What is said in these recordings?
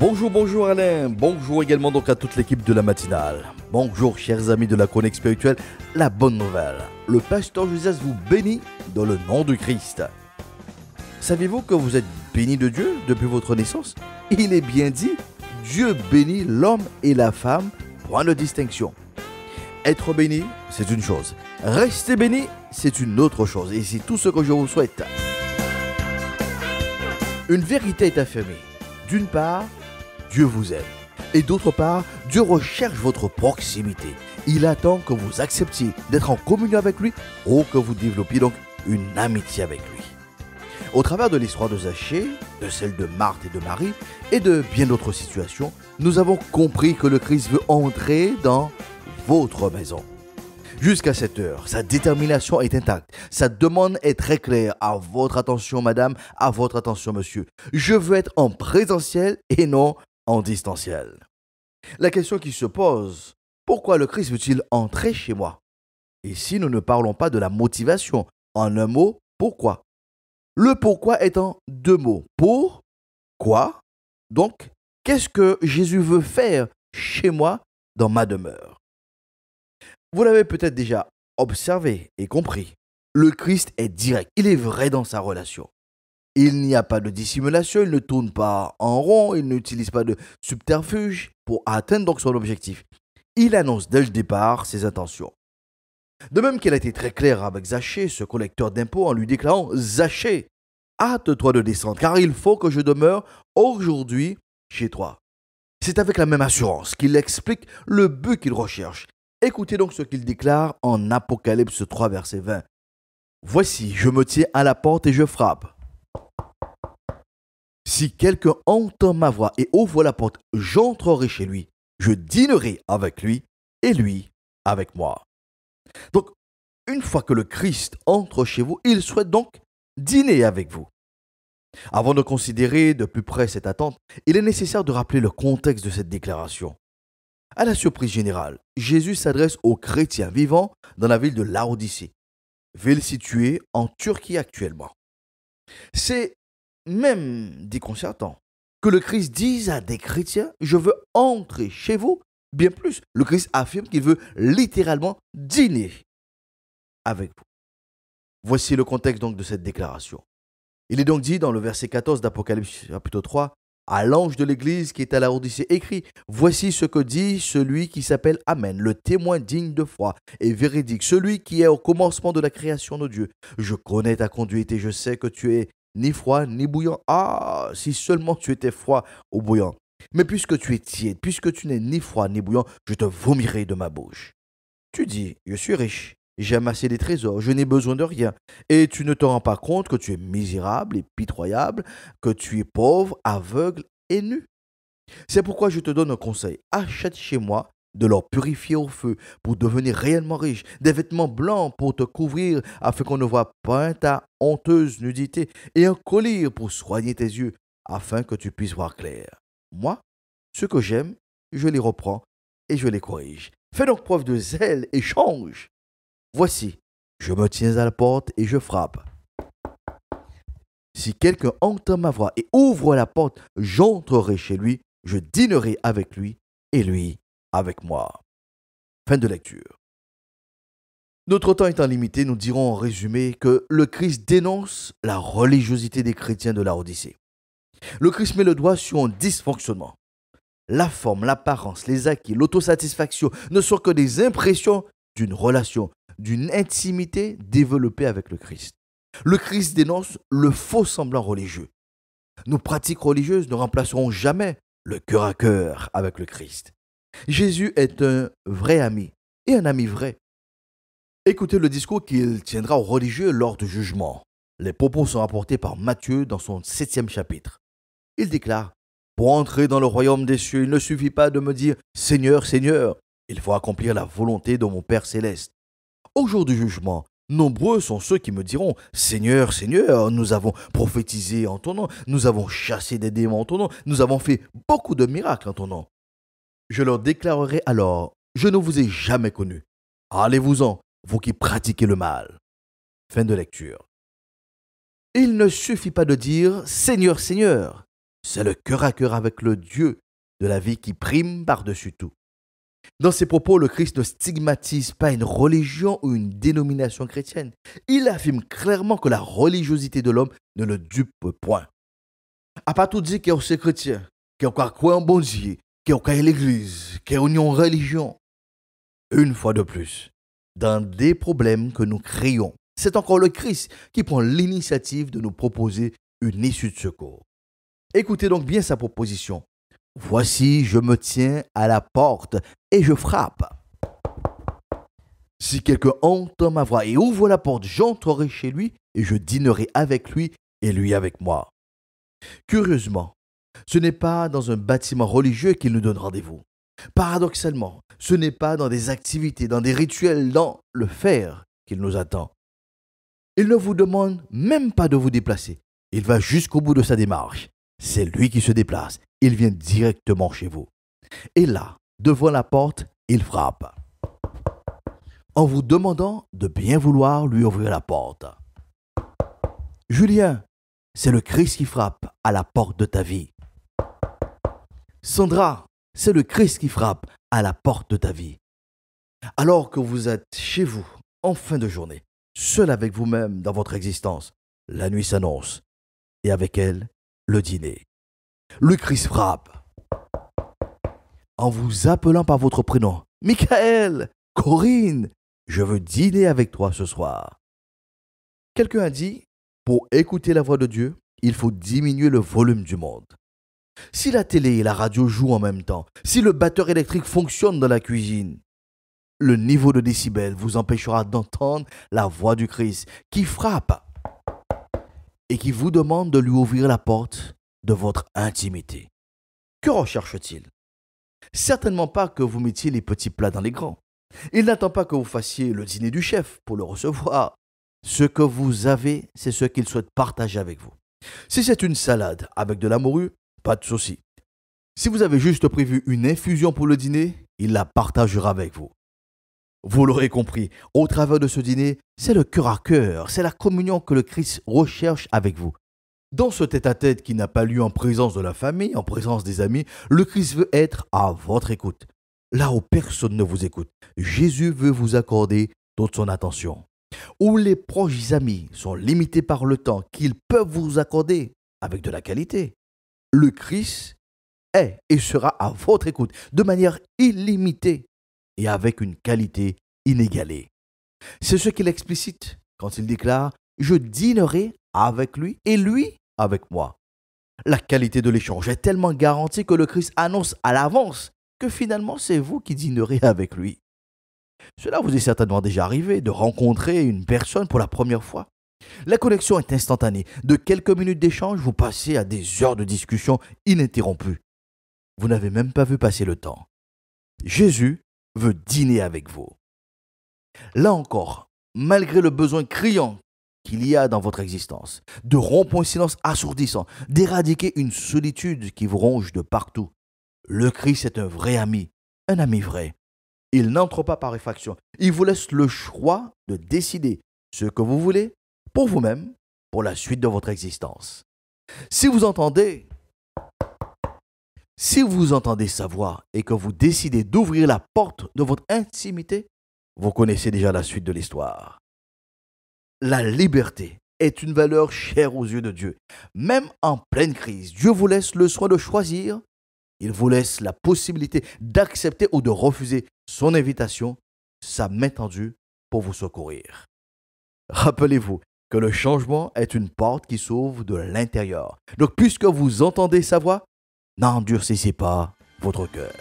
Bonjour, bonjour Alain, bonjour également donc à toute l'équipe de la matinale. Bonjour chers amis de la chronique spirituelle, la bonne nouvelle. Le pasteur Joseph vous bénit dans le nom de Christ. Saviez-vous que vous êtes bénis de Dieu depuis votre naissance? Il est bien dit, Dieu bénit l'homme et la femme, point de distinction. Être béni, c'est une chose. Rester béni, c'est une autre chose. Et c'est tout ce que je vous souhaite. Une vérité est affirmée. D'une part, Dieu vous aime. Et d'autre part, Dieu recherche votre proximité. Il attend que vous acceptiez d'être en communion avec lui ou que vous développiez donc une amitié avec lui. Au travers de l'histoire de Zachée, de celle de Marthe et de Marie et de bien d'autres situations, nous avons compris que le Christ veut entrer dans votre maison. Jusqu'à cette heure, sa détermination est intacte. Sa demande est très claire. À votre attention, madame, à votre attention, monsieur. Je veux être en présentiel et non en distanciel. La question qui se pose, pourquoi le Christ veut-il entrer chez moi? Et si nous ne parlons pas de la motivation, en un mot, pourquoi? Le pourquoi est en deux mots. Pour quoi? Donc, qu'est-ce que Jésus veut faire chez moi dans ma demeure? Vous l'avez peut-être déjà observé et compris. Le Christ est direct, il est vrai dans sa relation. Il n'y a pas de dissimulation, il ne tourne pas en rond, il n'utilise pas de subterfuge pour atteindre donc son objectif. Il annonce dès le départ ses intentions. De même qu'il a été très clair avec Zachée, ce collecteur d'impôts, en lui déclarant « Zachée, hâte-toi de descendre, car il faut que je demeure aujourd'hui chez toi. » C'est avec la même assurance qu'il explique le but qu'il recherche. Écoutez donc ce qu'il déclare en Apocalypse 3, verset 20. « Voici, je me tiens à la porte et je frappe. Si quelqu'un entend ma voix et ouvre la porte, j'entrerai chez lui. Je dînerai avec lui et lui avec moi. » Donc, une fois que le Christ entre chez vous, il souhaite donc dîner avec vous. Avant de considérer de plus près cette attente, il est nécessaire de rappeler le contexte de cette déclaration. À la surprise générale, Jésus s'adresse aux chrétiens vivant dans la ville de Laodicée, ville située en Turquie actuellement. C'est même déconcertant que le Christ dise à des chrétiens « Je veux entrer chez vous ». Bien plus, le Christ affirme qu'il veut littéralement dîner avec vous. Voici le contexte donc de cette déclaration. Il est donc dit dans le verset 14 d'Apocalypse chapitre 3, à l'ange de l'église qui est à Laodicée écrit « Voici ce que dit celui qui s'appelle Amen, le témoin digne de foi et véridique, celui qui est au commencement de la création de Dieu. Je connais ta conduite et je sais que tu es ni froid ni bouillant. Ah, si seulement tu étais froid ou bouillant. Mais puisque tu es tiède, puisque tu n'es ni froid ni bouillant, je te vomirai de ma bouche. Tu dis, je suis riche, j'ai amassé des trésors, je n'ai besoin de rien. Et tu ne te rends pas compte que tu es misérable et pitoyable, que tu es pauvre, aveugle et nu. C'est pourquoi je te donne un conseil. Achète chez moi de l'or purifié au feu pour devenir réellement riche, des vêtements blancs pour te couvrir afin qu'on ne voit pas ta honteuse nudité et un collier pour soigner tes yeux afin que tu puisses voir clair. Moi, ceux que j'aime, je les reprends et je les corrige. Fais donc preuve de zèle et change. Voici, je me tiens à la porte et je frappe. Si quelqu'un entend ma voix et ouvre la porte, j'entrerai chez lui, je dînerai avec lui et lui avec moi. Fin de lecture. Notre temps étant limité, nous dirons en résumé que le Christ dénonce la religiosité des chrétiens de Laodicée. Le Christ met le doigt sur un dysfonctionnement. La forme, l'apparence, les acquis, l'autosatisfaction ne sont que des impressions d'une relation, d'une intimité développée avec le Christ. Le Christ dénonce le faux semblant religieux. Nos pratiques religieuses ne remplaceront jamais le cœur à cœur avec le Christ. Jésus est un vrai ami et un ami vrai. Écoutez le discours qu'il tiendra aux religieux lors du jugement. Les propos sont rapportés par Matthieu dans son 7e chapitre. Il déclare « Pour entrer dans le royaume des cieux, il ne suffit pas de me dire « Seigneur, Seigneur ». Il faut accomplir la volonté de mon Père céleste. Au jour du jugement, nombreux sont ceux qui me diront « Seigneur, Seigneur, nous avons prophétisé en ton nom, nous avons chassé des démons en ton nom, nous avons fait beaucoup de miracles en ton nom. » Je leur déclarerai alors « Je ne vous ai jamais connu. Allez-vous-en, vous qui pratiquez le mal. » Fin de lecture. Il ne suffit pas de dire « Seigneur, Seigneur ». c'est le cœur à cœur avec le Dieu de la vie qui prime par-dessus tout. Dans ses propos, le Christ ne stigmatise pas une religion ou une dénomination chrétienne. Il affirme clairement que la religiosité de l'homme ne le dupe point. À pas tout dire qu'il est chrétien, qu'il est quoi en bon Dieu, qu'il est l'église, qu'il est une religion. Une fois de plus, dans des problèmes que nous créons, c'est encore le Christ qui prend l'initiative de nous proposer une issue de secours. Écoutez donc bien sa proposition. Voici, je me tiens à la porte et je frappe. Si quelqu'un entend ma voix et ouvre la porte, j'entrerai chez lui et je dînerai avec lui et lui avec moi. Curieusement, ce n'est pas dans un bâtiment religieux qu'il nous donne rendez-vous. Paradoxalement, ce n'est pas dans des activités, dans des rituels, dans le faire qu'il nous attend. Il ne vous demande même pas de vous déplacer. Il va jusqu'au bout de sa démarche. C'est lui qui se déplace. Il vient directement chez vous. Et là, devant la porte, il frappe. En vous demandant de bien vouloir lui ouvrir la porte. Julien, c'est le Christ qui frappe à la porte de ta vie. Sandra, c'est le Christ qui frappe à la porte de ta vie. Alors que vous êtes chez vous, en fin de journée, seul avec vous-même dans votre existence, la nuit s'annonce. Et avec elle, le dîner. Le Christ frappe. En vous appelant par votre prénom. Michael, Corinne, je veux dîner avec toi ce soir. Quelqu'un a dit, pour écouter la voix de Dieu, il faut diminuer le volume du monde. Si la télé et la radio jouent en même temps, si le batteur électrique fonctionne dans la cuisine, le niveau de décibels vous empêchera d'entendre la voix du Christ qui frappe et qui vous demande de lui ouvrir la porte de votre intimité. Que recherche-t-il? Certainement pas que vous mettiez les petits plats dans les grands. Il n'attend pas que vous fassiez le dîner du chef pour le recevoir. Ce que vous avez, c'est ce qu'il souhaite partager avec vous. Si c'est une salade avec de la morue, pas de souci. Si vous avez juste prévu une infusion pour le dîner, il la partagera avec vous. Vous l'aurez compris, au travers de ce dîner, c'est le cœur à cœur, c'est la communion que le Christ recherche avec vous. Dans ce tête-à-tête qui n'a pas lieu en présence de la famille, en présence des amis, le Christ veut être à votre écoute. Là où personne ne vous écoute, Jésus veut vous accorder toute son attention. Où les proches amis sont limités par le temps qu'ils peuvent vous accorder avec de la qualité. Le Christ est et sera à votre écoute de manière illimitée et avec une qualité inégalée. C'est ce qu'il explicite quand il déclare « Je dînerai avec lui et lui avec moi ». La qualité de l'échange est tellement garantie que le Christ annonce à l'avance que finalement c'est vous qui dînerez avec lui. Cela vous est certainement déjà arrivé de rencontrer une personne pour la première fois. La connexion est instantanée. De quelques minutes d'échange, vous passez à des heures de discussion ininterrompues. Vous n'avez même pas vu passer le temps. Jésus veut dîner avec vous. Là encore, malgré le besoin criant qu'il y a dans votre existence, de rompre un silence assourdissant, d'éradiquer une solitude qui vous ronge de partout, le Christ est un vrai ami, un ami vrai. Il n'entre pas par effraction. Il vous laisse le choix de décider ce que vous voulez pour vous-même, pour la suite de votre existence. Si vous entendez sa voix et que vous décidez d'ouvrir la porte de votre intimité, vous connaissez déjà la suite de l'histoire. La liberté est une valeur chère aux yeux de Dieu. Même en pleine crise, Dieu vous laisse le soin de choisir. Il vous laisse la possibilité d'accepter ou de refuser son invitation, sa main tendue pour vous secourir. Rappelez-vous que le changement est une porte qui s'ouvre de l'intérieur. Donc, puisque vous entendez sa voix, n'endurcissez pas votre cœur.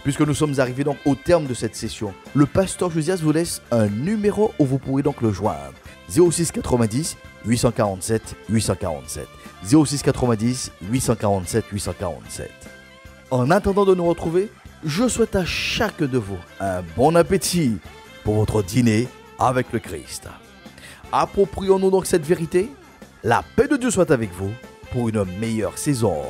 Puisque nous sommes arrivés donc au terme de cette session, le pasteur Josias vous laisse un numéro où vous pourrez donc le joindre. 06 90 847 847. 06 90 847 847. En attendant de nous retrouver, je souhaite à chacun de vous un bon appétit pour votre dîner avec le Christ. Approprions-nous donc cette vérité. La paix de Dieu soit avec vous pour une meilleure saison.